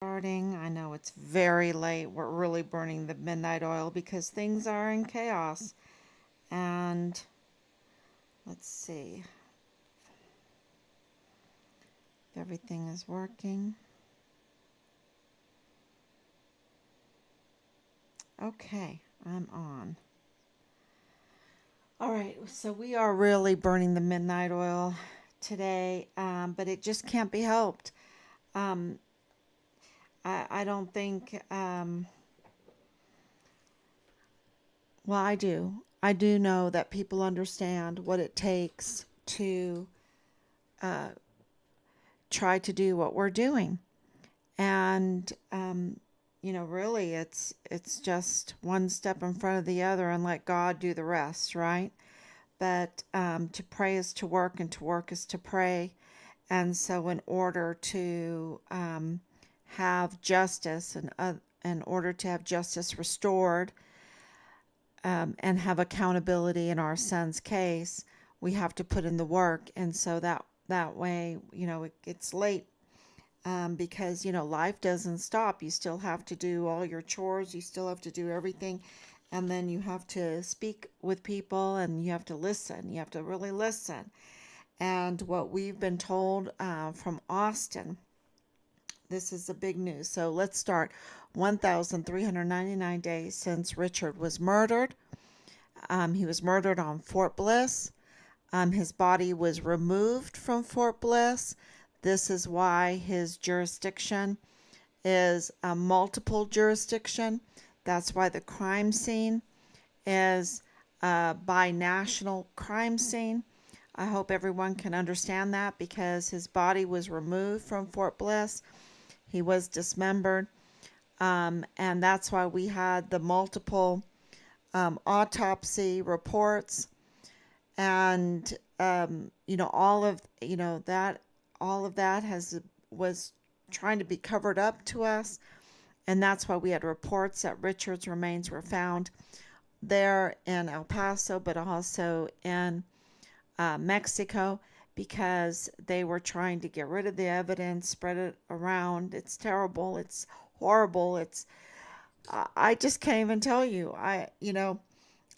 Starting. I know it's very late. We're really burning the midnight oil because things are in chaos. And let's see if everything is working. Okay, I'm on. All right, so we are really burning the midnight oil today, but it just can't be helped. Um, I don't think, well, I do. I do know that people understand what it takes to uh, try to do what we're doing. And really it's just one step in front of the other and let God do the rest, right? But to pray is to work, and to work is to pray. And so in order to have justice, and in order to have justice restored, and have accountability in our son's case, we have to put in the work. And so that way, it's late, because life doesn't stop. You still have to do all your chores, you still have to do everything, and then you have to speak with people, and you have to listen. You have to really listen. And what we've been told from Austin, this is the big news. So let's start. 1,399 days since Richard was murdered. He was murdered on Fort Bliss. His body was removed from Fort Bliss. This is why his jurisdiction is a multiple jurisdiction. That's why the crime scene is a binational crime scene. I hope everyone can understand that, because his body was removed from Fort Bliss. He was dismembered. And that's why we had the multiple autopsy reports, and all of that was trying to be covered up to us. And that's why we had reports that Richard's remains were found there in El Paso, but also in Mexico, because they were trying to get rid of the evidence, spread it around. It's terrible. It's horrible. I just can't even tell you. I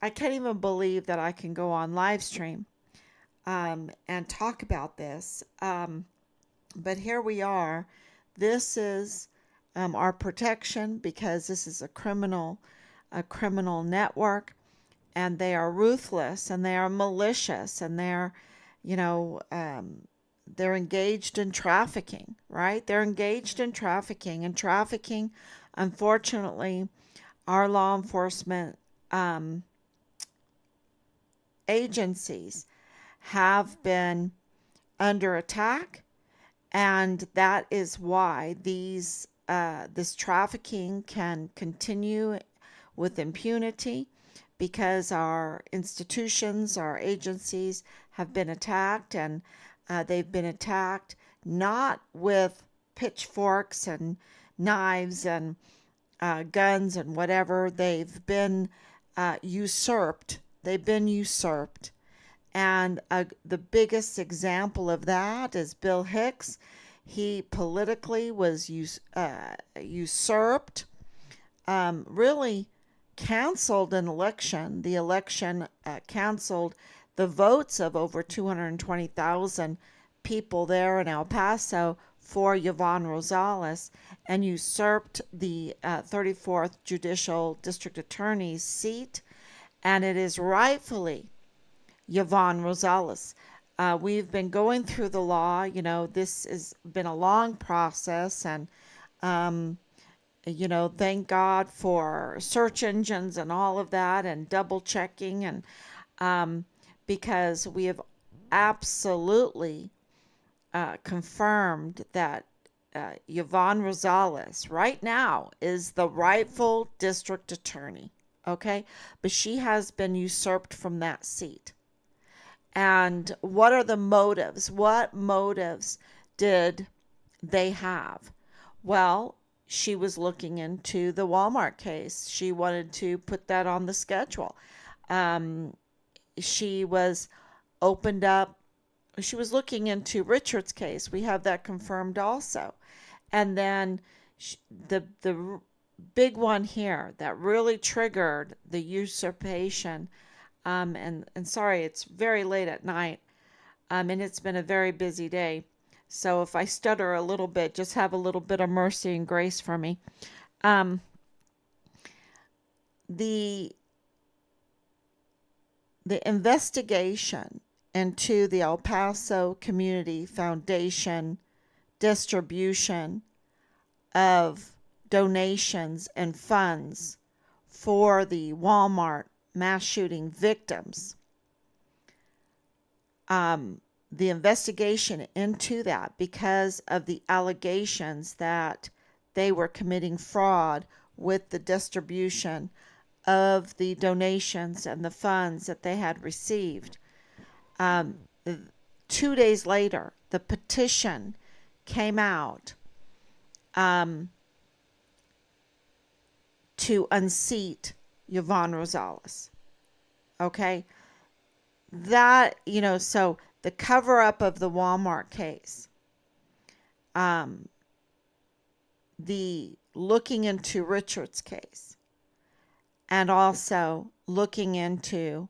can't even believe that I can go on live stream and talk about this. But here we are. This is our protection, because this is a criminal network, and they are ruthless, and they are malicious, and you know, um, they're engaged in trafficking, right? They're engaged in trafficking, and trafficking, unfortunately, our law enforcement um, agencies have been under attack, and that is why this trafficking can continue with impunity, because our institutions, our agencies have been attacked, and they've been attacked not with pitchforks and knives and guns and whatever. They've been usurped. They've been usurped. And the biggest example of that is Bill Hicks. He politically was usurped, really canceled an election. The election canceled the votes of over 220,000 people there in El Paso for Yvonne Rosales, and usurped the 34th Judicial District Attorney's seat. And it is rightfully Yvonne Rosales. We've been going through the law. This has been a long process, and thank God for search engines and all of that, and double checking, and because we have absolutely confirmed that Yvonne Rosales right now is the rightful district attorney. Okay, but she has been usurped from that seat. And what are the motives? What motives did they have? Well, she was looking into the Walmart case. She wanted to put that on the schedule. Um, she was opened up. She was looking into Richard's case. We have that confirmed also. And then The big one here that really triggered the usurpation, and sorry, it's very late at night, and it's been a very busy day. So if I stutter a little bit, just have a little bit of mercy and grace for me. Um, the the investigation into the El Paso Community Foundation distribution of donations and funds for the Walmart mass shooting victims. The investigation into that, because of the allegations that they were committing fraud with the distribution of the donations and the funds that they had received. Um, 2 days later, the petition came out um, to unseat Yvonne Rosales. Okay? That, so the cover up of the Walmart case, the looking into Richard's case, and also looking into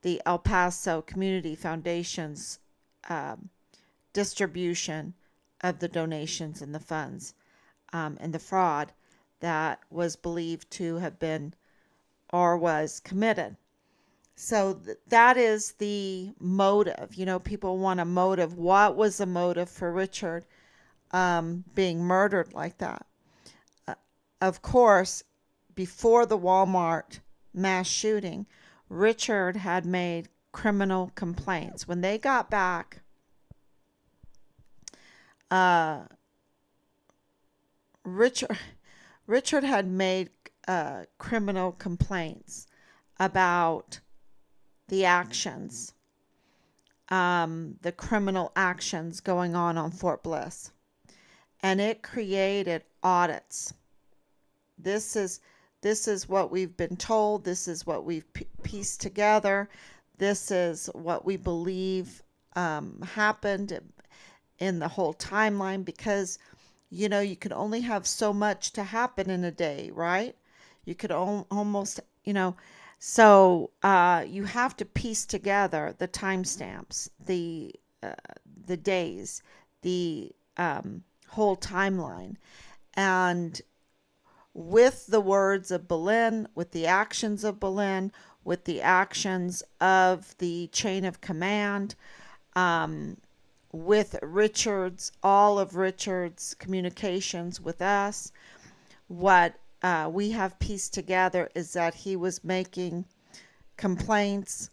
the El Paso Community Foundation's distribution of the donations and the funds, and the fraud that was believed to have been or was committed. So that is the motive. People want a motive. What was the motive for Richard being murdered like that? Of course, before the Walmart mass shooting, Richard had made criminal complaints. When they got back, Richard had made criminal complaints about the actions, the criminal actions going on Fort Bliss. And it created audits. This is what we've been told. This is what we've pieced together. This is what we believe happened in the whole timeline, because, you could only have so much to happen in a day, right? You could almost, so you have to piece together the timestamps, the days, the whole timeline. And with the words of Boleyn, with the actions of Boleyn, with the actions of the chain of command, with all of Richard's communications with us, what we have pieced together is that he was making complaints.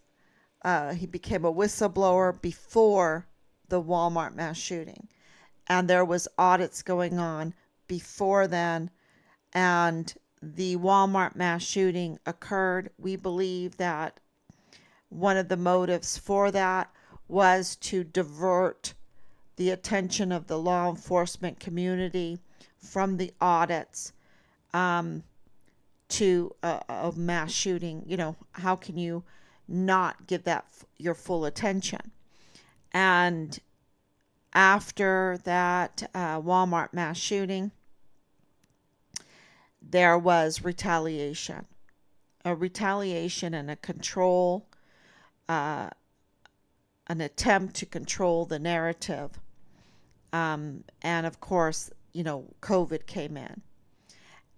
He became a whistleblower before the Walmart mass shooting. And there was audits going on before then. And the Walmart mass shooting occurred. We believe that one of the motives for that was to divert the attention of the law enforcement community from the audits to a mass shooting. How can you not give that your full attention? And after that Walmart mass shooting, there was retaliation. A retaliation and a control, an attempt to control the narrative. And of course, COVID came in.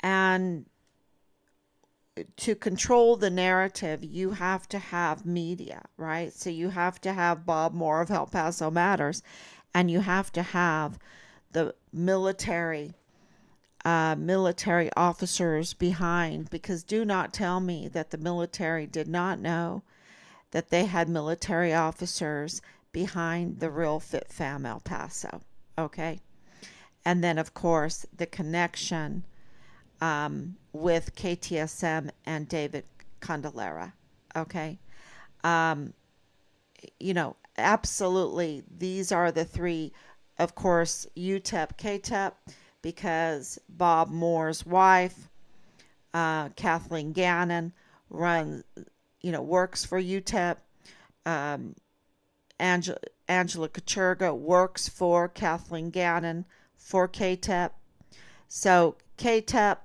And to control the narrative, you have to have media, right? So you have to have Bob Moore of El Paso Matters, and you have to have the military officers behind, because do not tell me that the military did not know that they had military officers behind the Real Fit Fam El Paso. Okay. And then, of course, the connection with KTSM and David Candelera. Okay. Absolutely. These are the three. Of course, UTEP, KTEP, because Bob Moore's wife, Kathleen Gannon, works for UTEP. Angela Kachurga works for Kathleen Gannon for KTEP. So KTEP,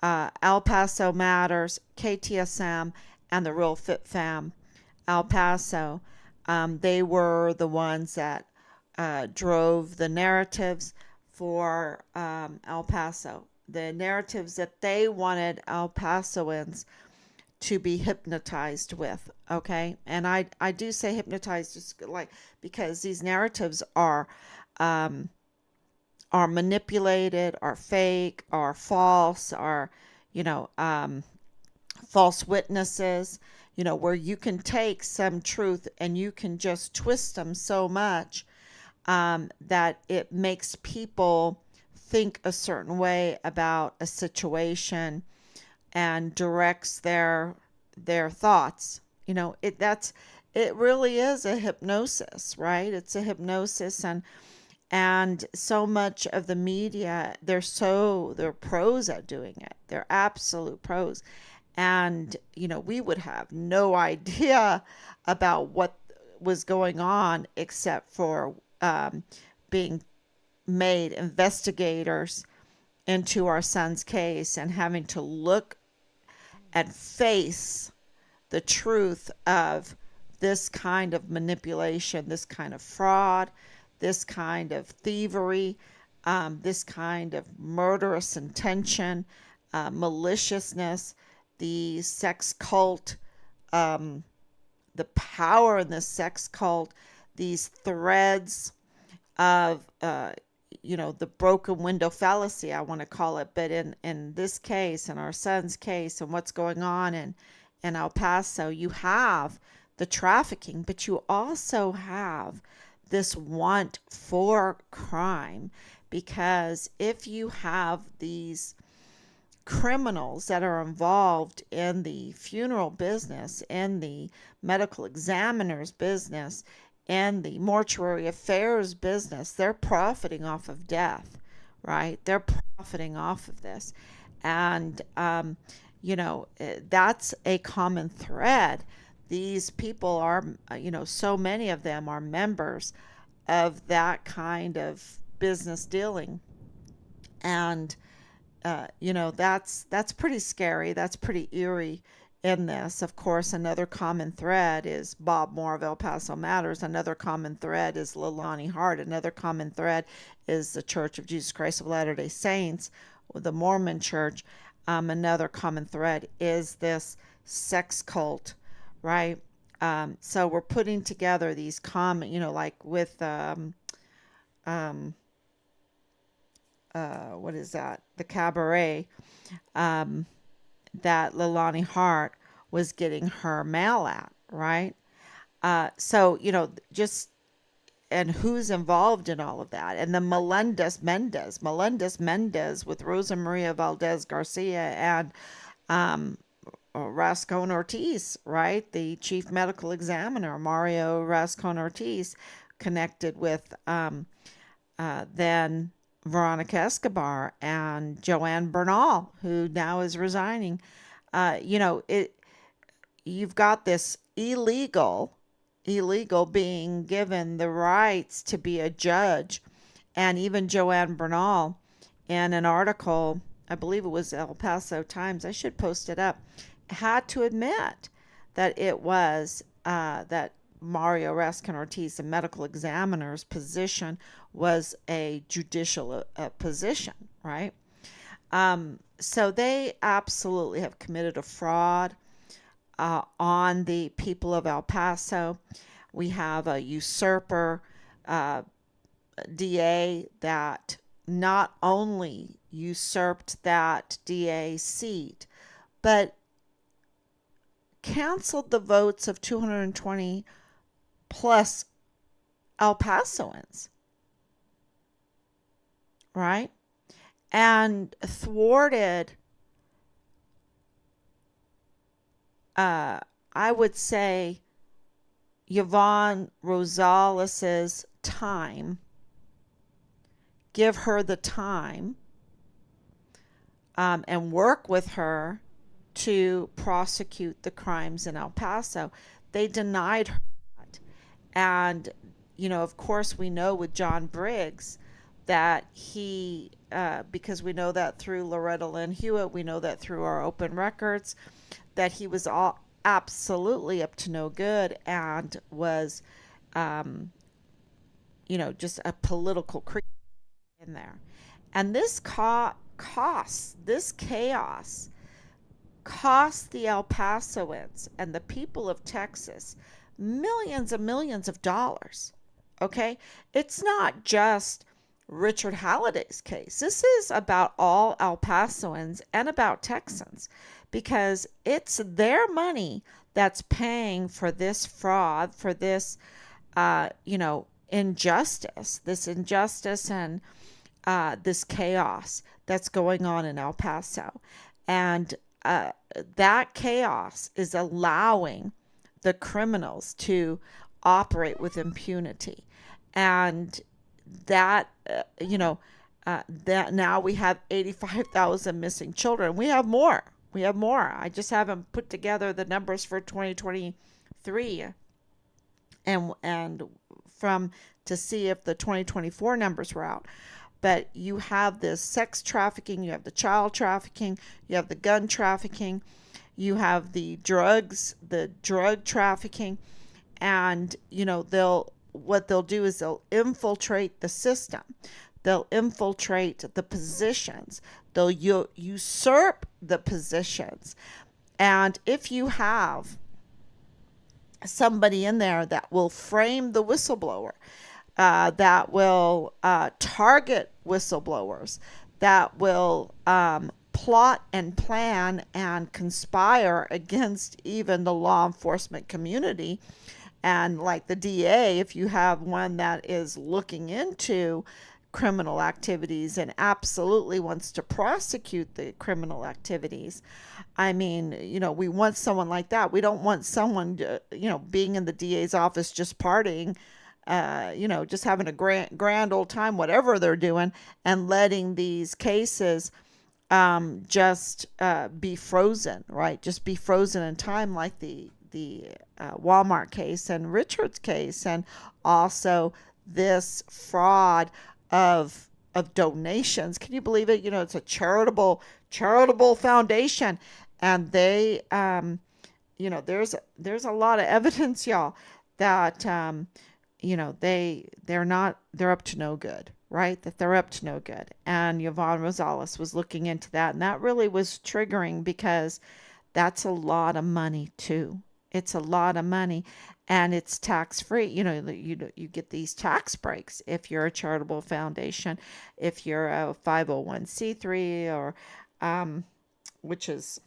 El Paso Matters, KTSM, and the Real Fit Fam El Paso. They were the ones that drove the narratives for El Paso. The narratives that they wanted El Pasoans to be hypnotized with. Okay. And I do say hypnotized just like because these narratives um, are manipulated, are fake, are false, are, you know, false witnesses, where you can take some truth and you can just twist them so much that it makes people think a certain way about a situation and directs their thoughts. It really is a hypnosis, right? It's a hypnosis, and so much of the media, they're pros at doing it. They're absolute pros. And we would have no idea about what was going on except for being made investigators into our son's case and having to look and face the truth of this kind of manipulation, this kind of fraud, this kind of thievery, this kind of murderous intention, maliciousness, the sex cult, the power in the sex cult, these threads of, the broken window fallacy, I want to call it. But in this case, in our son's case, and what's going on in El Paso, you have the trafficking, but you also have this want for crime. Because if you have these criminals that are involved in the funeral business, in the medical examiner's business, and the mortuary affairs business, they're profiting off of death, right? They're profiting off of this. And, that's a common thread. These people are, so many of them are members of that kind of business dealing. And, that's pretty scary. That's pretty eerie in this. Of course, another common thread is Bob Moore of El Paso Matters. Another common thread is Leilani Hart. Another common thread is the Church of Jesus Christ of Latter-day Saints, the Mormon Church. Another common thread is this sex cult, right? So we're putting together these common, like with what is that? The cabaret that Leilani Hart was getting her mail at, right? So, just, and who's involved in all of that? And the Melendez Mendez with Rosa Maria Valdez Garcia and Rascon Ortiz, right? The chief medical examiner, Mario Rascon Ortiz, connected with then Veronica Escobar and Joanne Bernal, who now is resigning. You've got this illegal being given the rights to be a judge. And even Joanne Bernal, in an article, I believe it was El Paso Times, I should post it up, had to admit that it was that Mario Raskin Ortiz, the medical examiner's position, was a judicial position, right? So they absolutely have committed a fraud on the people of El Paso. We have a usurper DA that not only usurped that DA seat, but canceled the votes of 220 plus El Pasoans, right? And thwarted, I would say, Yvonne Rosales' time, give her the time, and work with her to prosecute the crimes in El Paso. They denied her that. And, of course, we know with John Briggs that he because we know that through Loretta Lynn Hewitt, we know that through our open records, that he was all absolutely up to no good and was, um, just a political creep in there. And this this chaos cost the El Pasoans and the people of Texas millions and millions of dollars. Okay? It's not just Richard Halliday's case. This is about all El Pasoans and about Texans because it's their money that's paying for this fraud, for this, this injustice and this chaos that's going on in El Paso. And that chaos is allowing the criminals to operate with impunity. And that, that now we have 85,000 missing children. We have more. We have more. I just haven't put together the numbers for 2023 and from to see if the 2024 numbers were out. But you have this sex trafficking, you have the child trafficking, you have the gun trafficking, you have the drug trafficking, and what they'll do is they'll infiltrate the system. They'll infiltrate the positions. They'll usurp the positions. And if you have somebody in there that will frame the whistleblower, that will target whistleblowers, that will plot and plan and conspire against even the law enforcement community. And like the DA, if you have one that is looking into criminal activities and absolutely wants to prosecute the criminal activities, I mean, we want someone like that. We don't want someone, being in the DA's office just partying, just having a grand old time, whatever they're doing, and letting these cases just be frozen, right? Just be frozen in time, like the Walmart case and Richard's case, and also this fraud of donations. Can you believe it? It's a charitable foundation, and they, there's a lot of evidence, y'all, that they're up to no good, right? That they're up to no good. And Yvonne Rosales was looking into that, and that really was triggering because that's a lot of money too. It's a lot of money, and it's tax free. You get these tax breaks if you're a charitable foundation, if you're a 501c3 or which is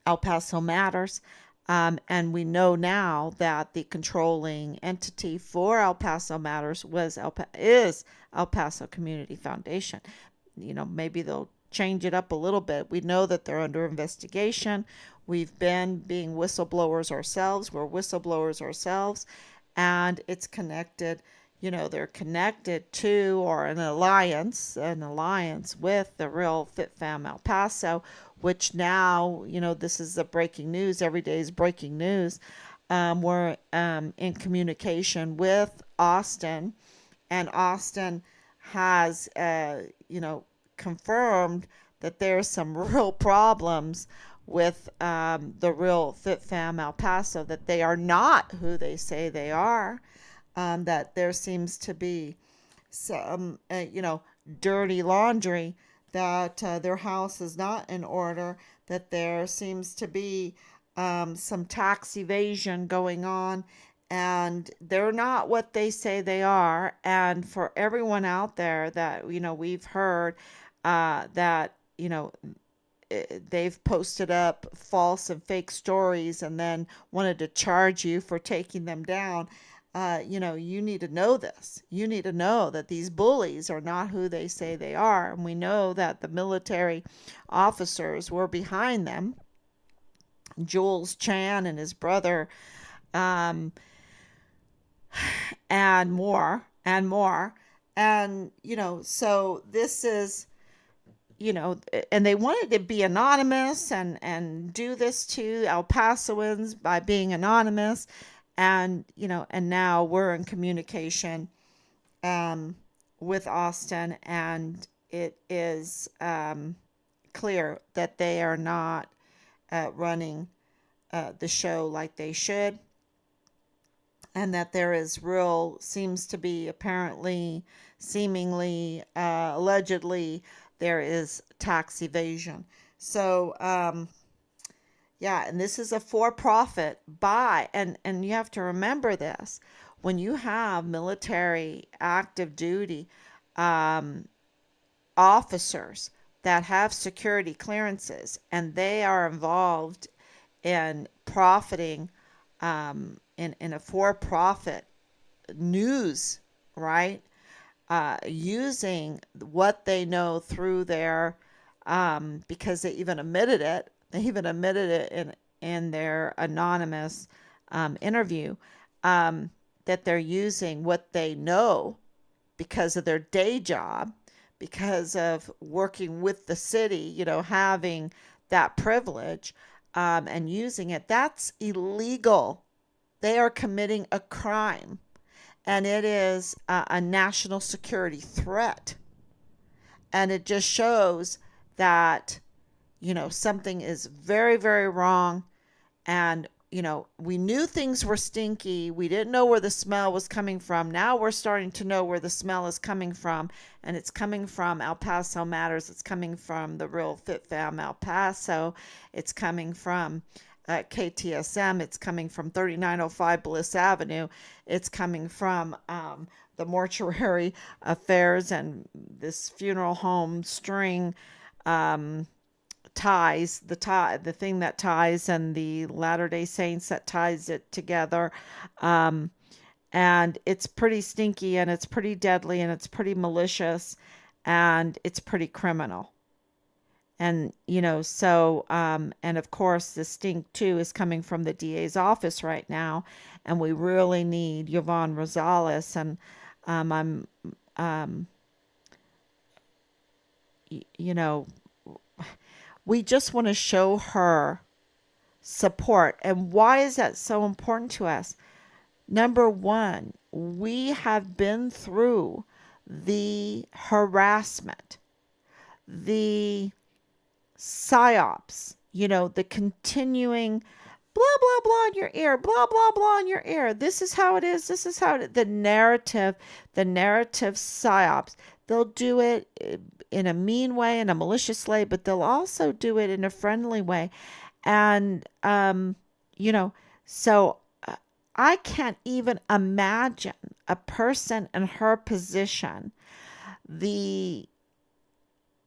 El Paso Matters. And we know now that the controlling entity for El Paso Matters is El Paso Community Foundation. Maybe they'll change it up a little bit. We know that they're under investigation. We've been being whistleblowers ourselves. We're whistleblowers ourselves. And it's connected, they're connected to, or an alliance with the Real Fit Fam El Paso, which now, this is the breaking news. Every day is breaking news. We're in communication with Austin, and Austin has, confirmed that there's some real problems with the Real Fit Fam El Paso, that they are not who they say they are, that there seems to be some, dirty laundry, that their house is not in order, that there seems to be some tax evasion going on, and they're not what they say they are. And for everyone out there that, we've heard that, they've posted up false and fake stories and then wanted to charge you for taking them down. You need to know this. You need to know that these bullies are not who they say they are. And we know that the military officers were behind them. Jules Chan and his brother, and more. And, so this is, and they wanted to be anonymous and do this to El Pasoans by being anonymous. And, and now we're in communication with Austin, and it is clear that they are not running the show like they should, and that there is real, seems to be apparently, seemingly, allegedly, there is tax evasion. So, yeah, and this is a for-profit by, and you have to remember this, when you have military active duty um, officers that have security clearances and they are involved in profiting in a for-profit news, right? Using what they know through their, because they even admitted it. They even admitted it in their anonymous interview, that they're using what they know because of their day job, because of working with the city, having that privilege, and using it. That's illegal. They are committing a crime, and it is a national security threat. And it just shows that, something is very, very wrong. And, we knew things were stinky. We didn't know where the smell was coming from. Now we're starting to know where the smell is coming from. And it's coming from El Paso Matters. It's coming from the Real Fit Fam El Paso. It's coming from KTSM. It's coming from 3905 Bliss Avenue. It's coming from the mortuary affairs and this funeral home string ties, the thing that ties, and the Latter-day Saints that ties it together. And it's pretty stinky, and it's pretty deadly, and it's pretty malicious, and it's pretty criminal. And, and of course, the stink too is coming from the DA's office right now. And we really need Yvonne Rosales. And I'm, um, you know, we just want to show her support. And why is that so important to us? Number one, we have been through the harassment, the psyops, the continuing blah, blah, blah in your ear, blah, blah, blah in your ear. This is how it is. This is how it is. The narrative psyops. They'll do it in a mean way, in a malicious way, but they'll also do it in a friendly way. And, so I can't even imagine a person in her position, the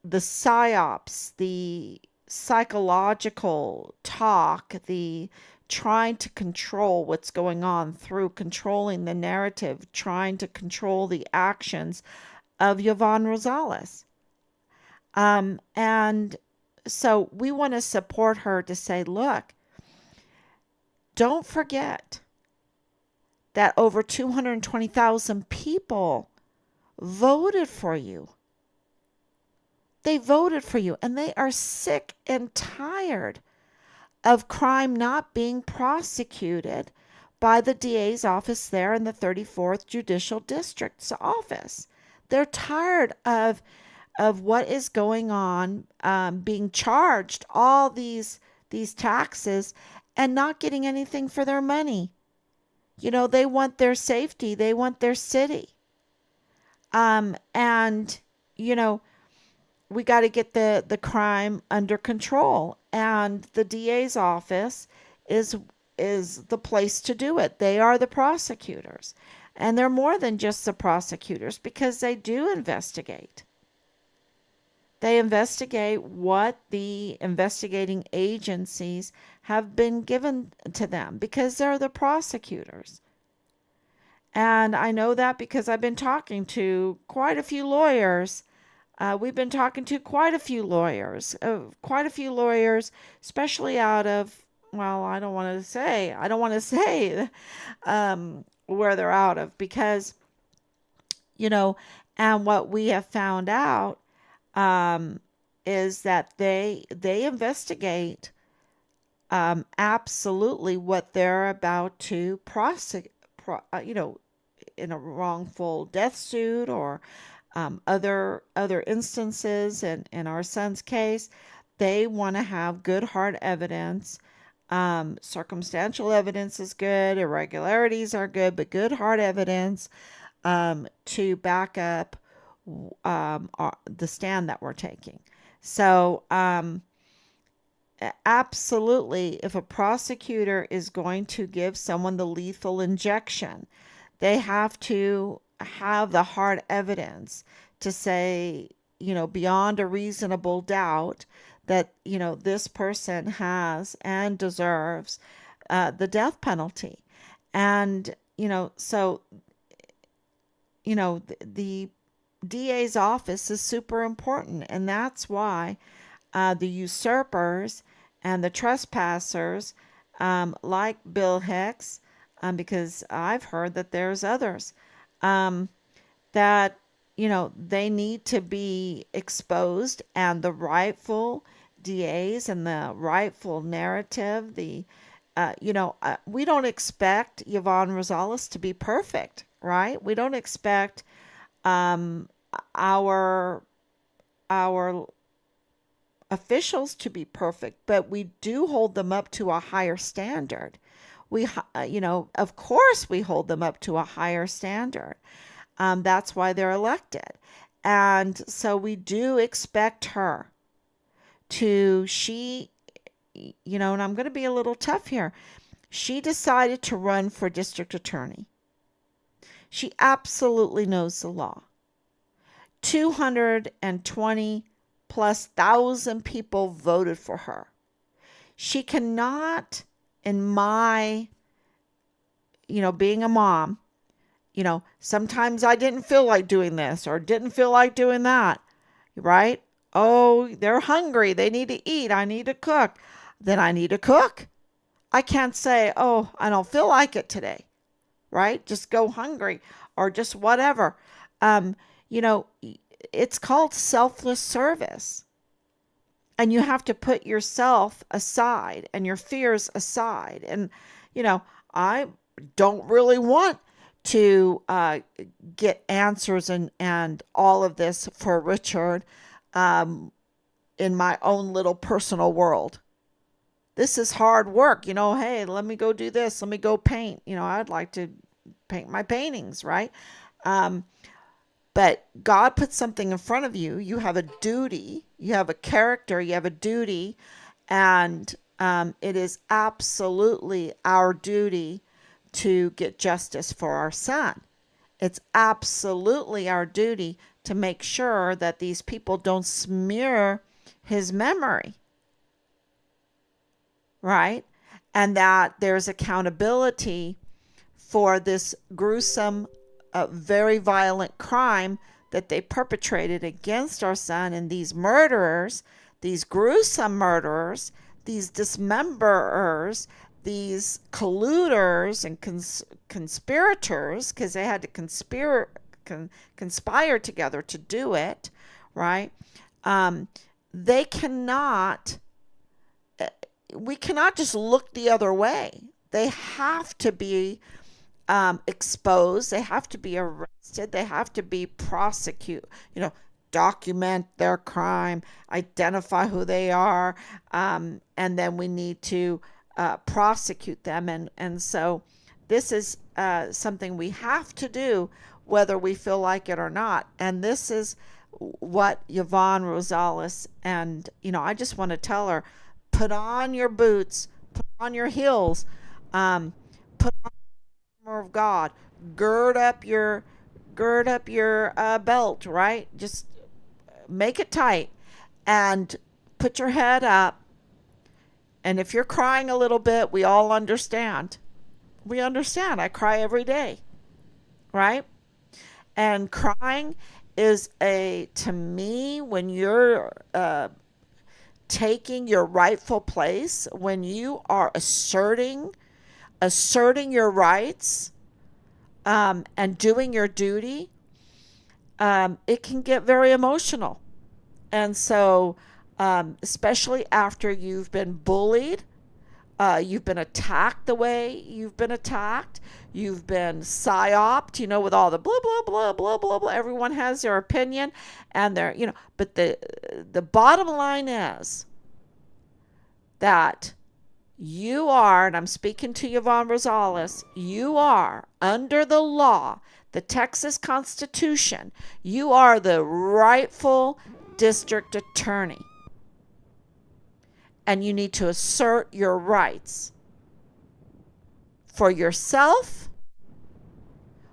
psyops, the psychological talk, the trying to control what's going on through controlling the narrative, trying to control the actions of Yvonne Rosales. And so we want to support her to say, look, don't forget that over 220,000 people voted for you. They voted for you, and they are sick and tired of crime not being prosecuted by the DA's office there in the 34th Judicial District's office. They're tired of what is going on, being charged all these taxes and not getting anything for their money. They want their safety. They want their city. And, we got to get the crime under control, and the DA's office is the place to do it. They are the prosecutors, and they're more than just the prosecutors, because they do investigate. They investigate what the investigating agencies have been given to them, because they're the prosecutors. And I know that because I've been talking to quite a few lawyers. We've been talking to quite a few lawyers, especially out of, well, I don't want to say where they're out of, because, and what we have found out is that they investigate absolutely what they're about to prosecute, in a wrongful death suit, or Other instances, in our son's case, they want to have good hard evidence. Circumstantial evidence is good, irregularities are good, but good hard evidence to back up the stand that we're taking. So, absolutely, if a prosecutor is going to give someone the lethal injection, they have to have the hard evidence to say, beyond a reasonable doubt that, this person has and deserves the death penalty. And, so, the DA's office is super important. And that's why the usurpers and the trespassers, like Bill Hicks, because I've heard that there's others, that, they need to be exposed, and the rightful DAs and the rightful narrative, we don't expect Yvonne Rosales to be perfect, right? We don't expect um, our our officials to be perfect, but we do hold them up to a higher standard. Of course, we hold them up to a higher standard. That's why they're elected. And so we do expect her and I'm going to be a little tough here. She decided to run for district attorney. She absolutely knows the law. 220 plus thousand people voted for her. She cannot, in my, being a mom, sometimes I didn't feel like doing this or didn't feel like doing that, right? Oh, they're hungry. They need to eat. I need to cook. Then I need to cook. I can't say, oh, I don't feel like it today, right? Just go hungry or just whatever. Um, you know, it's called selfless service. And you have to put yourself aside and your fears aside. And, I don't really want to get answers and all of this for Richard um, in my own little personal world. This is hard work. Hey, let me go do this. Let me go paint. I'd like to paint my paintings, right? Um, but God puts something in front of you. You have a duty. You have a character. You have a duty. And it is absolutely our duty to get justice for our son. It's absolutely our duty to make sure that these people don't smear his memory, right? And that there's accountability for this gruesome, very violent crime that they perpetrated against our son. And these murderers, these gruesome murderers, these dismemberers, these colluders and conspirators, because they had to conspire together to do it, right? They cannot, we cannot just look the other way. They have to be exposed. They have to be arrested. They have to be prosecuted. Document their crime, identify who they are, and then we need to prosecute them. And so this is something we have to do, whether we feel like it or not. And this is what Yvonne Rosales, and I just want to tell her, put on your boots, put on your heels, put on the armor of God, gird up your belt, right? Just make it tight and put your head up. And if you're crying a little bit, we all understand. We understand. I cry every day, right? And crying is to me, when you're taking your rightful place, when you are asserting your rights, and doing your duty, it can get very emotional. And so, especially after you've been bullied, You've been attacked the way you've been attacked. You've been psyoped, with all the blah blah blah blah blah blah. Everyone has their opinion, and but the bottom line is that you are, and I'm speaking to Yvonne Rosales, you are under the law, the Texas Constitution. You are the rightful district attorney. And you need to assert your rights for yourself,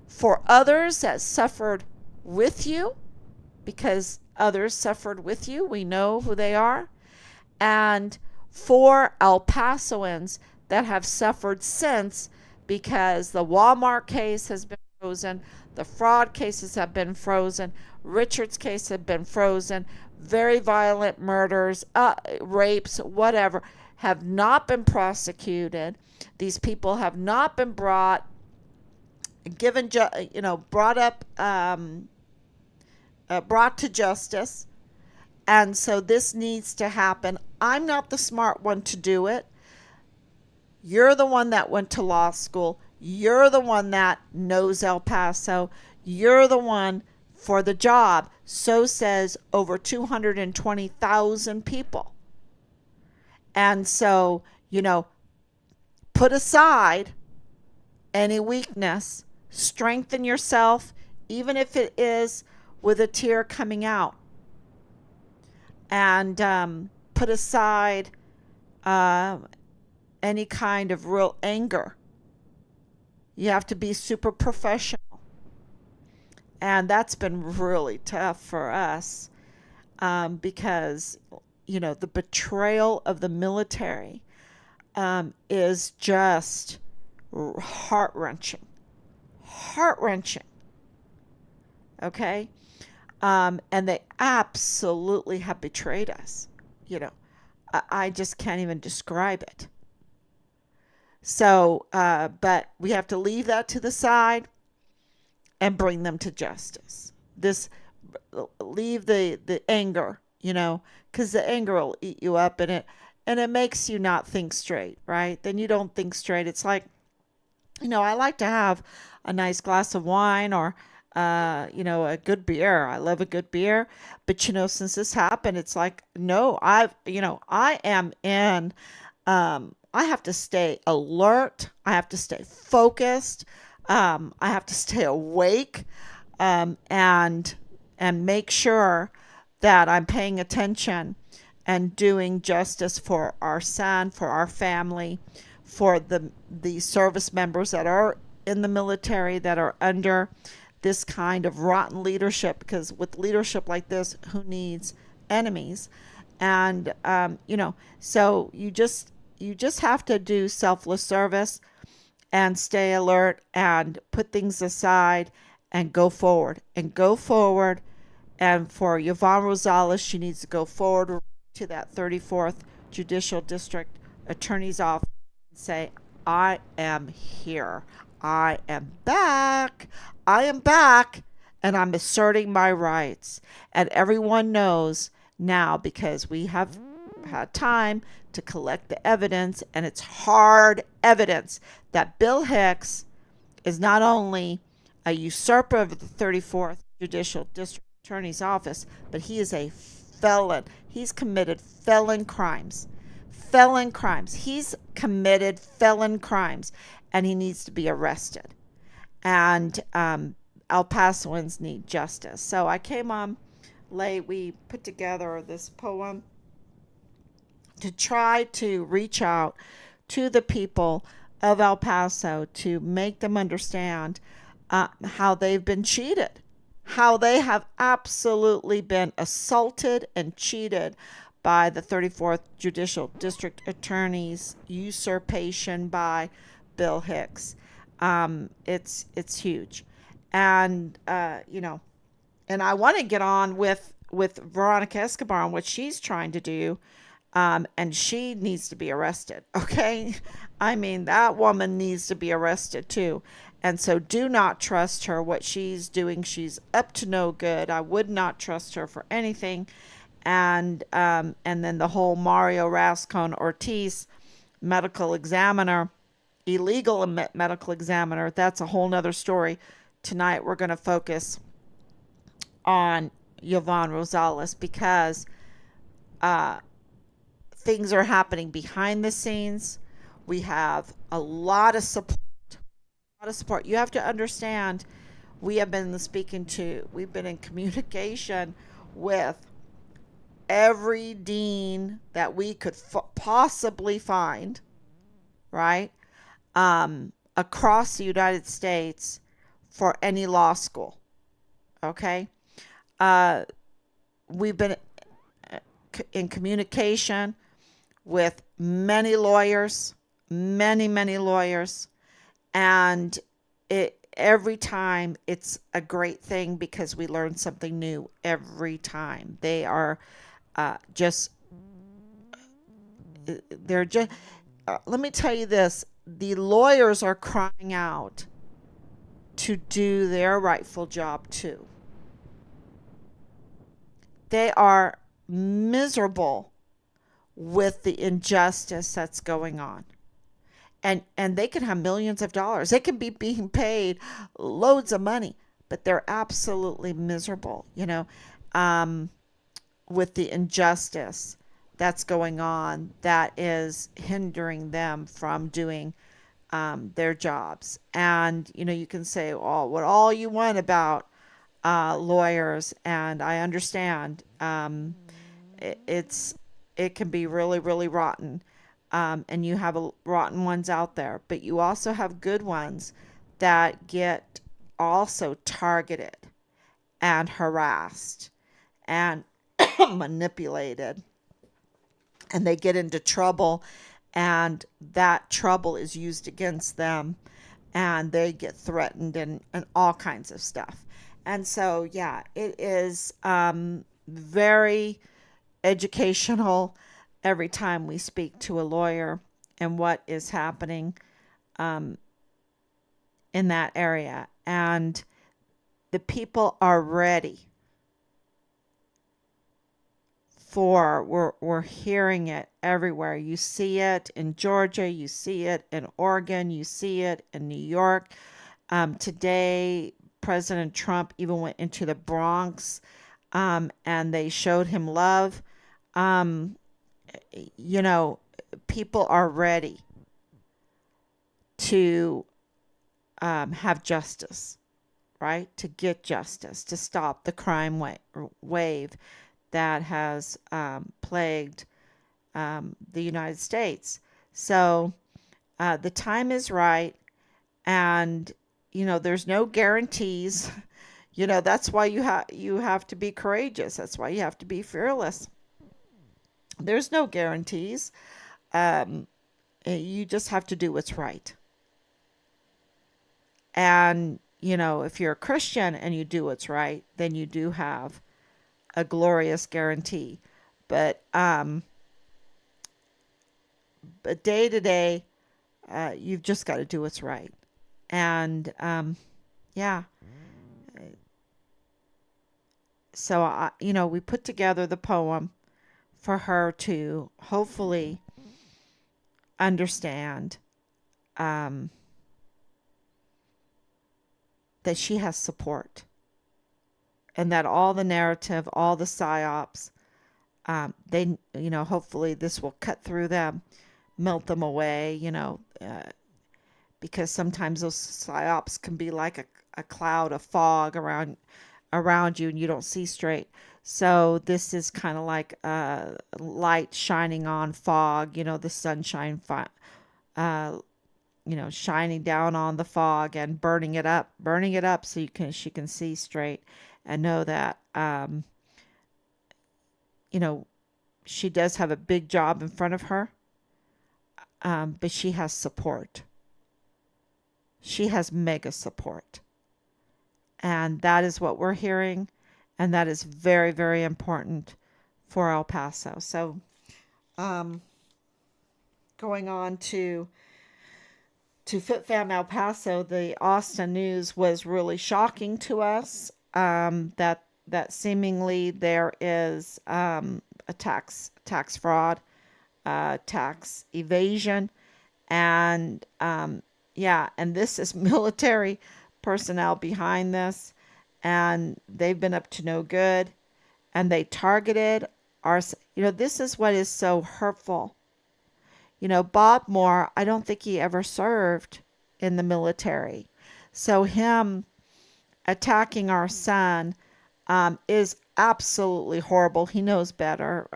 for others that suffered with you, because others suffered with you. We know who they are. And for El Pasoans that have suffered since, because the Walmart case has been frozen, the fraud cases have been frozen, Richard's case have been frozen, very violent murders, rapes, whatever, have not been prosecuted. These people have not been brought to justice. And so this needs to happen. I'm not the smart one to do it. You're the one that went to law school. You're the one that knows El Paso. You're the one for the job. So says over 220,000 people. And so, put aside any weakness, strengthen yourself, even if it is with a tear coming out. And put aside any kind of real anger. You have to be super professional. And that's been really tough for us because, the betrayal of the military is just heart-wrenching. Heart-wrenching. Okay? And they absolutely have betrayed us. I just can't even describe it. So, but we have to leave that to the side and bring them to justice. Leave the anger, because the anger will eat you up, and it makes you not think straight, right? Then you don't think straight. It's like, I like to have a nice glass of wine or a good beer. I love a good beer. But, since this happened, it's like, no, I am in, I have to stay alert. I have to stay focused. I have to stay awake, and make sure that I'm paying attention and doing justice for our son, for our family, for the service members that are in the military that are under this kind of rotten leadership, because with leadership like this, who needs enemies? And so you just have to do selfless service and stay alert and put things aside and go forward. And for Yvonne Rosales, she needs to go forward to that 34th Judicial District Attorney's Office and say, I am here. I am back. And I'm asserting my rights. And everyone knows now, because we have had time to collect the evidence, and it's hard evidence that Bill Hicks is not only a usurper of the 34th Judicial District Attorney's Office, but he is a felon. He's committed felon crimes. He's committed felon crimes, and he needs to be arrested. And El Pasoans need justice. So I came on late. We put together this poem to try to reach out to the people of El Paso to make them understand how they've been cheated, how they have absolutely been assaulted and cheated by the 34th Judicial District Attorney's usurpation by Bill Hicks. It's huge. And, and I want to get on with Veronica Escobar on what she's trying to do. And she needs to be arrested. Okay. I mean, that woman needs to be arrested too. And so do not trust her. What she's doing, she's up to no good. I would not trust her for anything. And then the whole Mario Rascon Ortiz medical examiner, illegal medical examiner. That's a whole nother story. Tonight we're going to focus on Yvonne Rosales because uh, things are happening behind the scenes. We have a lot of support. A lot of support. You have to understand. We've been in communication with every dean that we could possibly find, right? Across the United States for any law school. Okay. Uh, we've been in communication with many lawyers, many lawyers, and every time it's a great thing because we learn something new every time. They are just, they're just, let me tell you this, the lawyers are crying out to do their rightful job too. They are miserable with the injustice that's going on. And they can have millions of dollars. They can be being paid loads of money, but they're absolutely miserable, with the injustice that's going on that is hindering them from doing their jobs. And, you can say, oh, what all you want about lawyers, and I understand it can be really, really rotten. And you have rotten ones out there, but you also have good ones that get also targeted and harassed and manipulated, and they get into trouble, and that trouble is used against them, and they get threatened and all kinds of stuff. And so, yeah, it is very educational every time we speak to a lawyer and what is happening in that area. And the people are ready we're hearing it everywhere. You see it in Georgia, you see it in Oregon, you see it in New York. Today, President Trump even went into the Bronx, and they showed him love. Um, People are ready to have justice, right? To get justice, to stop the crime wave that has plagued the United States. So the time is right, and there's no guarantees. That's why you have to be courageous. That's why you have to be fearless. There's no guarantees. You just have to do what's right. And if you're a Christian and you do what's right, then you do have a glorious guarantee. But day to day, you've just got to do what's right. And yeah. So we put together the poem for her to hopefully understand that she has support, and that all the narrative, all the psyops, they, hopefully this will cut through them, melt them away, because sometimes those psyops can be like a cloud of fog around you, and you don't see straight. So this is kind of like a light shining on fog, the sunshine, shining down on the fog and burning it up so she can see straight and know that, she does have a big job in front of her, but she has support. She has mega support. And that is what we're hearing. And that is very, very important for El Paso. So, going on to FitFam El Paso, the Austin news was really shocking to us. That seemingly there is a tax fraud tax evasion. And yeah, and this is military personnel behind this, and they've been up to no good. And they targeted our, this is what is so hurtful. Bob Moore, I don't think he ever served in the military. So him attacking our son is absolutely horrible. He knows better.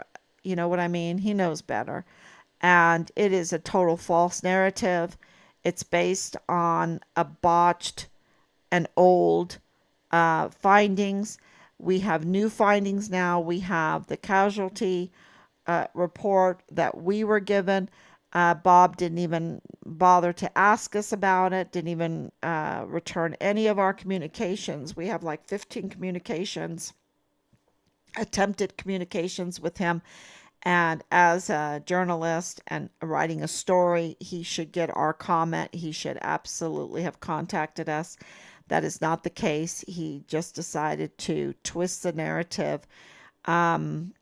You know what I mean? He knows better. And it is a total false narrative. It's based on a botched and old findings. We have new findings now. We have the casualty report that we were given. Bob didn't even bother to ask us about it, didn't even return any of our communications. We have like 15 communications, attempted communications with him. And as a journalist and writing a story, he should get our comment. He should absolutely have contacted us. That is not the case. He just decided to twist the narrative. And,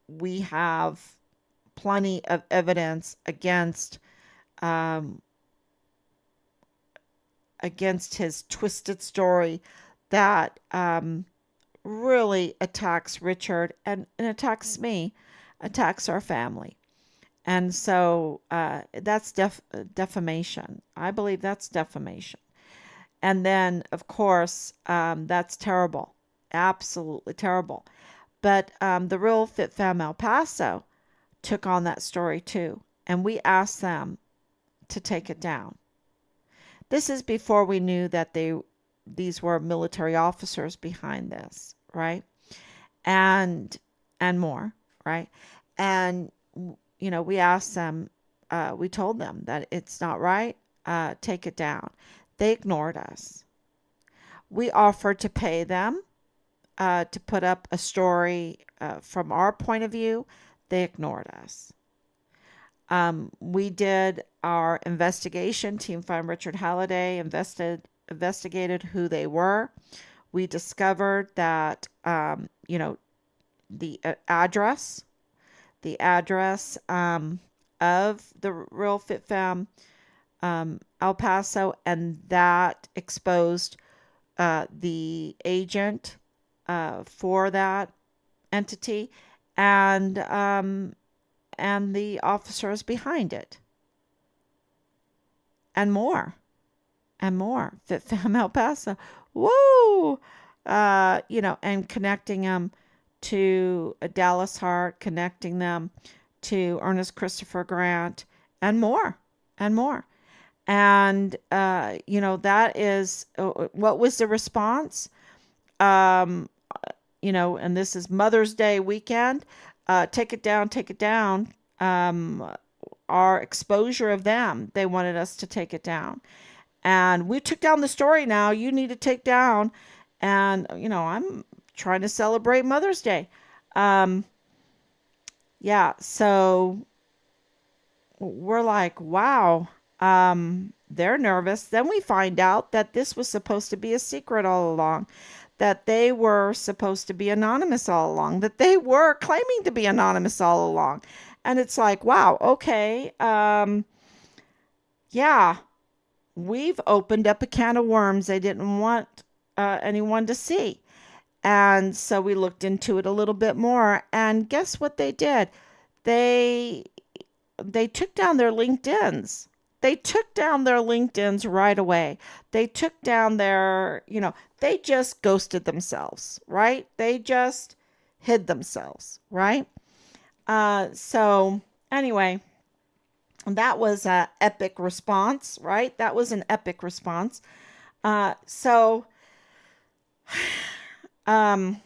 we have plenty of evidence um, against his twisted story that really attacks Richard and attacks me, attacks our family. And so that's defamation. I believe that's defamation. And then, of course, that's terrible. Absolutely terrible. But the Real Fit Fam El Paso took on that story too. And we asked them to take it down. This is before we knew that these were military officers behind this, right? And more, right? And we asked them, we told them that it's not right. Take it down. They ignored us. We offered to pay them to put up a story from our point of view. They ignored us. We did our investigation. Team Find Richard Halliday investigated who they were. We discovered that, the address of the Real Fit Fam El Paso, and that exposed the agent for that entity and the officers behind it, and more. Fit Fam El Paso, woo! And connecting them to a Dallas Hart, connecting them to Ernest Christopher Grant, and more, and more. And, that is what was the response? And this is Mother's Day weekend. Take it down, take it down. Our exposure of them, they wanted us to take it down. And we took down the story now. You need to take down. And, I'm trying to celebrate Mother's Day. Yeah, so we're like, wow, they're nervous. Then we find out that this was supposed to be a secret all along, that they were supposed to be anonymous all along, that they were claiming to be anonymous all along. And it's like, wow, okay, yeah, we've opened up a can of worms they didn't want anyone to see. And so we looked into it a little bit more, and guess what they did? They took down their LinkedIns. They took down their LinkedIns right away. They took down they just ghosted themselves, right? They just hid themselves, right? So anyway, that was an epic response, right? That was an epic response. So, and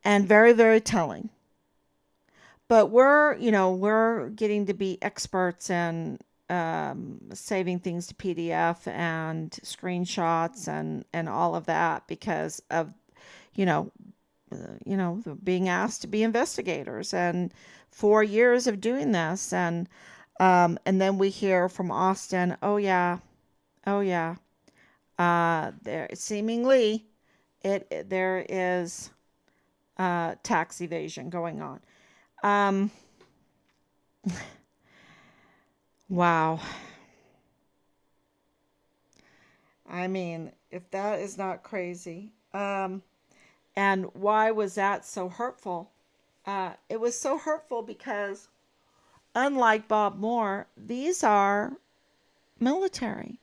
very, very telling. But we're getting to be experts in saving things to PDF and screenshots and all of that because of, being asked to be investigators and 4 years of doing this. And then we hear from Austin, oh yeah, there seemingly there is tax evasion going on. Um, wow. I mean, if that is not crazy. And why was that so hurtful? It was so hurtful because, unlike Bob Moore, these are military.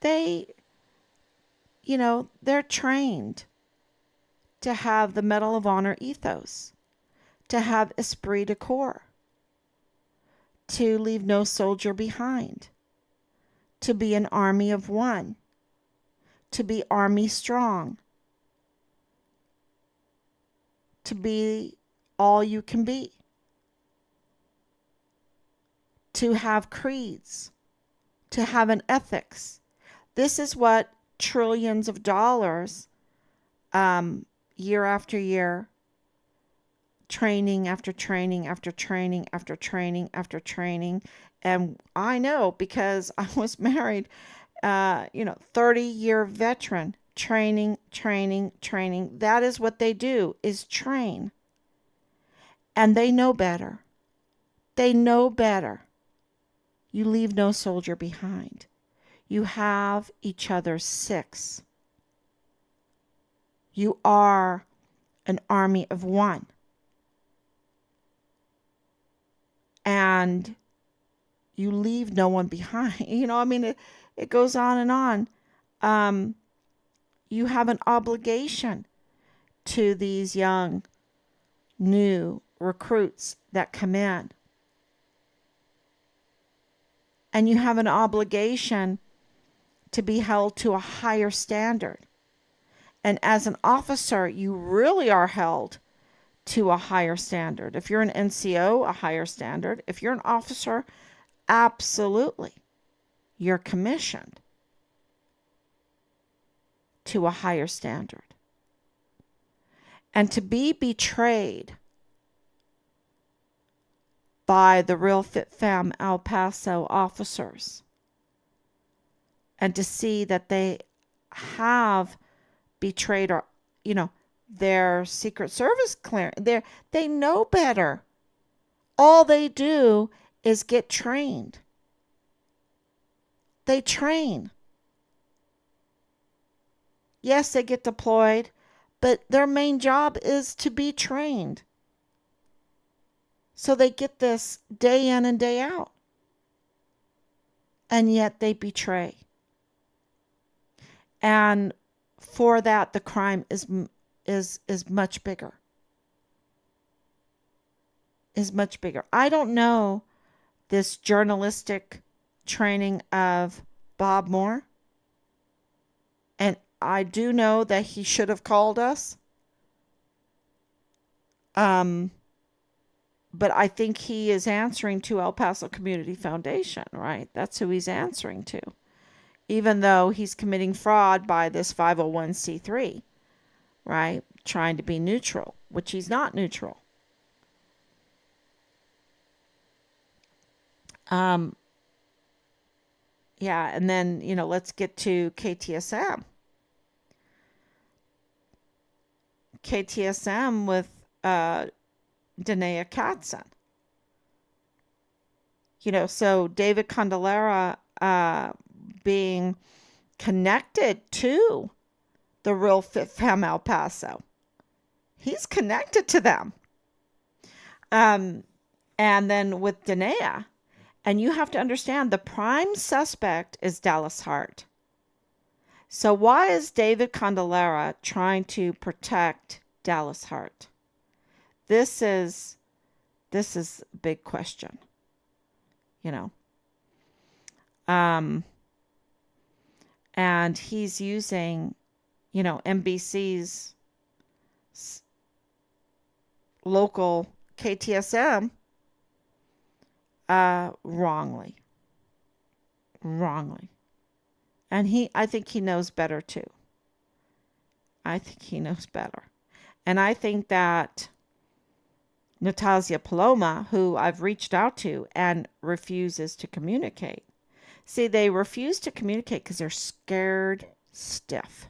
They, they're trained to have the Medal of Honor ethos, to have esprit de corps, to leave no soldier behind, to be an army of one, to be army strong, to be all you can be, to have creeds, to have an ethics. This is what trillions of dollars, year after year, training after training after training after training after training. And I know because I was married, 30-year veteran, training, training, training. That is what they do, is train. And they know better. They know better. You leave no soldier behind. You have each other's six. You are an army of one. And you leave no one behind. It goes on and on. You have an obligation to these young, new recruits that come in. And you have an obligation to be held to a higher standard. And as an officer, you really are held to a higher standard. If you're an NCO, a higher standard. If you're an officer, absolutely. You're commissioned to a higher standard. And to be betrayed by the Real Fit Fam El Paso officers, and to see that they have betrayed their Secret Service clearance. They know better. All they do is get trained. They train. Yes, they get deployed, but their main job is to be trained. So they get this day in and day out. And yet they betray. And for that, the crime is much bigger. Is much bigger. I don't know this journalistic training of Bob Moore. And I do know that he should have called us. But I think he is answering to El Paso Community Foundation, right? That's who he's answering to. Even though he's committing fraud by this 501c3, right? Trying to be neutral, which he's not neutral. Yeah, and then, let's get to KTSM. KTSM with Danae Katzen. So David Candelara being connected to the Real Fit Fam El Paso. He's connected to them. And then with Danae, and you have to understand the prime suspect is Dallas Hart. So why is David Candelara trying to protect Dallas Hart? This is a big question. And he's using, NBC's local KTSM wrongly. And I think he knows better too. I think he knows better. And I think that Natasia Paloma, who I've reached out to and refuses to communicate. See, they refuse to communicate because they're scared stiff.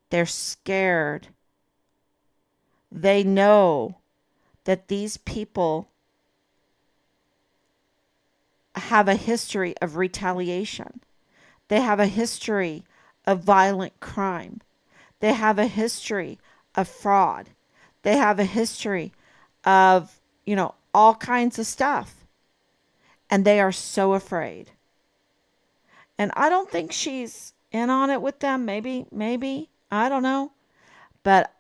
They're scared. They know that these people have a history of retaliation. They have a history of violent crime. They have a history of fraud. They have a history of, all kinds of stuff. And they are so afraid. And I don't think she's in on it with them. Maybe, I don't know. But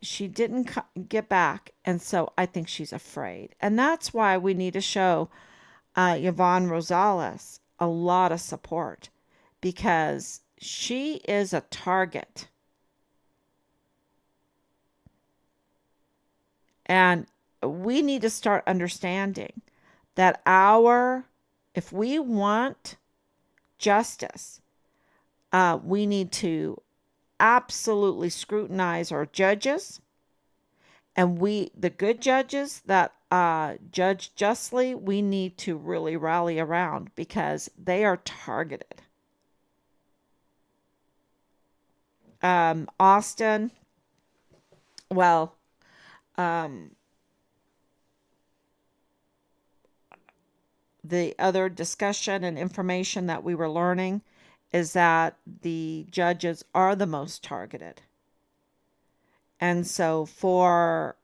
she didn't get back. And so I think she's afraid. And that's why we need to show Yvonne Rosales a lot of support, because she is a target. And we need to start understanding that if we want justice, we need to absolutely scrutinize our judges. And the good judges that judge justly, we need to really rally around, because they are targeted. Austin, well, the other discussion and information that we were learning is that the judges are the most targeted. And so for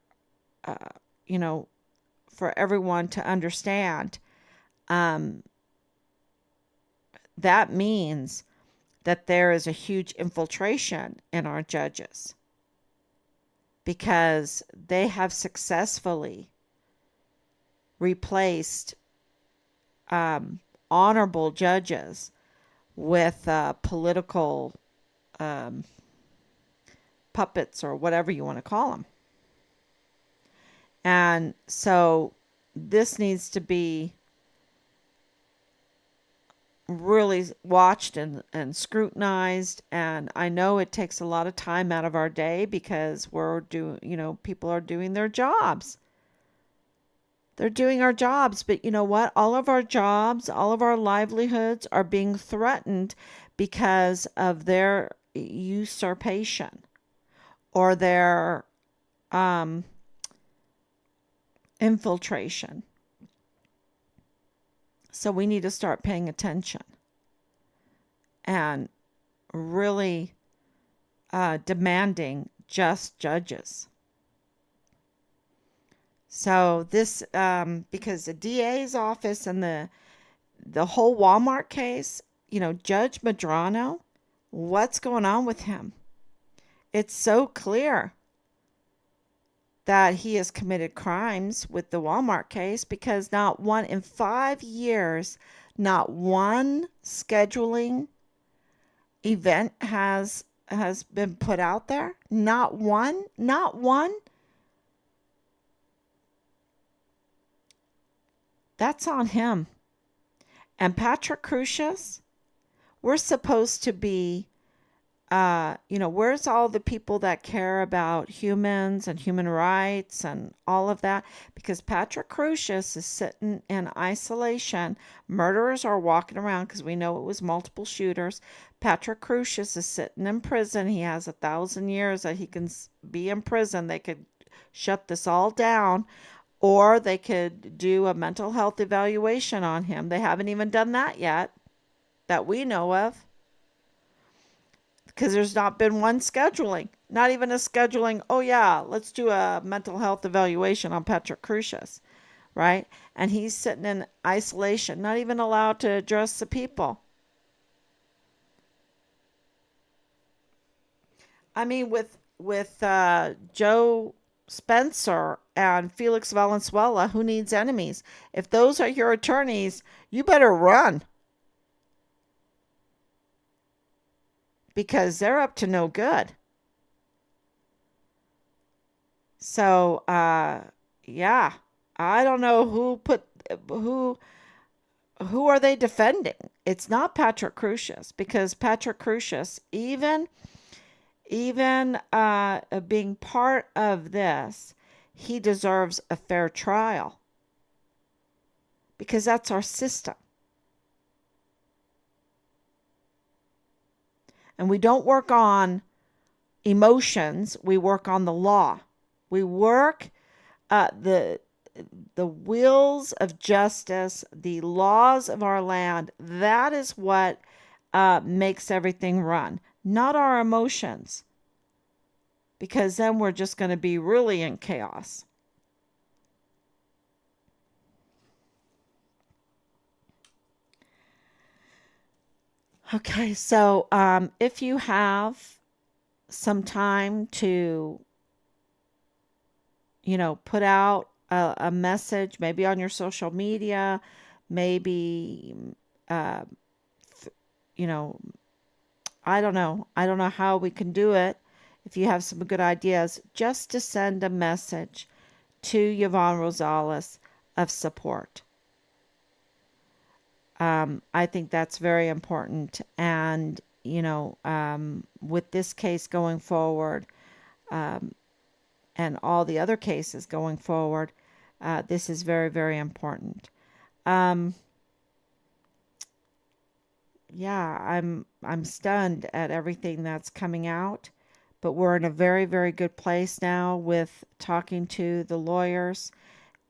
everyone to understand, that means that there is a huge infiltration in our judges, because they have successfully replaced honorable judges with political puppets, or whatever you want to call them. And so this needs to be really watched and scrutinized. And I know it takes a lot of time out of our day, because people are doing their jobs. They're doing our jobs, but you know what? All of our jobs, all of our livelihoods are being threatened because of their usurpation or their infiltration. So we need to start paying attention and really demanding just judges. So this, because the DA's office and the whole Walmart case, Judge Medrano, what's going on with him? It's so clear that he has committed crimes with the Walmart case, because not one in 5 years, not one scheduling event has been put out there. Not one. That's on him. And Patrick Crucius, we're supposed to be, where's all the people that care about humans and human rights and all of that? Because Patrick Crucius is sitting in isolation. Murderers are walking around, because we know it was multiple shooters. Patrick Crucius is sitting in prison. He has 1,000 years that he can be in prison. They could shut this all down, or they could do a mental health evaluation on him. They haven't even done that yet, that we know of, because there's not been one scheduling. Not even a scheduling, oh yeah, let's do a mental health evaluation on Patrick Crucius, right? And he's sitting in isolation, not even allowed to address the people. I mean, with Joe Spencer and Felix Valenzuela, who needs enemies? If those are your attorneys, you better run, because they're up to no good. So, yeah, I don't know who are they defending? It's not Patrick Crucius, because Patrick Crucius, even being part of this, he deserves a fair trial, because that's our system. And we don't work on emotions. We work on the law. We work the wheels of justice, the laws of our land. That is what makes everything run, not our emotions, because then we're just going to be really in chaos. Okay, so if you have some time to, put out a message, maybe on your social media, maybe, uh, you know, I don't know. I don't know how we can do it. If you have some good ideas, just to send a message to Yvonne Rosales of support. I think that's very important. And, with this case going forward, um, and all the other cases going forward, this is very, very important. Um, yeah, I'm stunned at everything that's coming out, but we're in a very, very good place now with talking to the lawyers,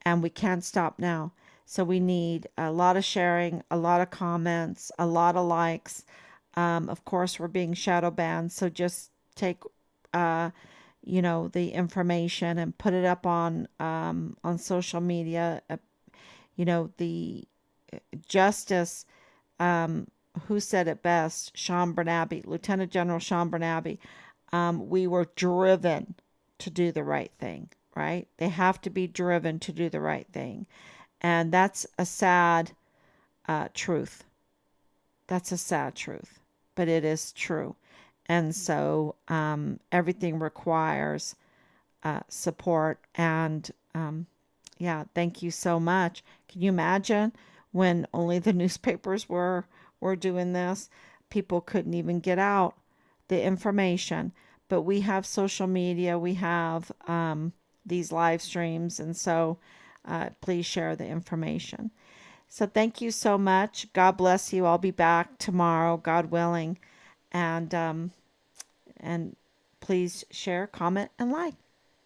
and we can't stop now. So we need a lot of sharing, a lot of comments, a lot of likes. Of course, we're being shadow banned, so just take, uh, the information and put it up on social media. The justice, um, who said it best? Sean Bernabe, Lieutenant General Sean Bernabe. We were driven to do the right thing, right? They have to be driven to do the right thing. And that's a sad truth. That's a sad truth, but it is true. And so everything requires support. And yeah, thank you so much. Can you imagine when only the newspapers were doing this? People couldn't even get out the information. But we have social media, we have these live streams, and so please share the information. So thank you so much. God bless you. I'll be back tomorrow, God willing, and please share, comment, and like.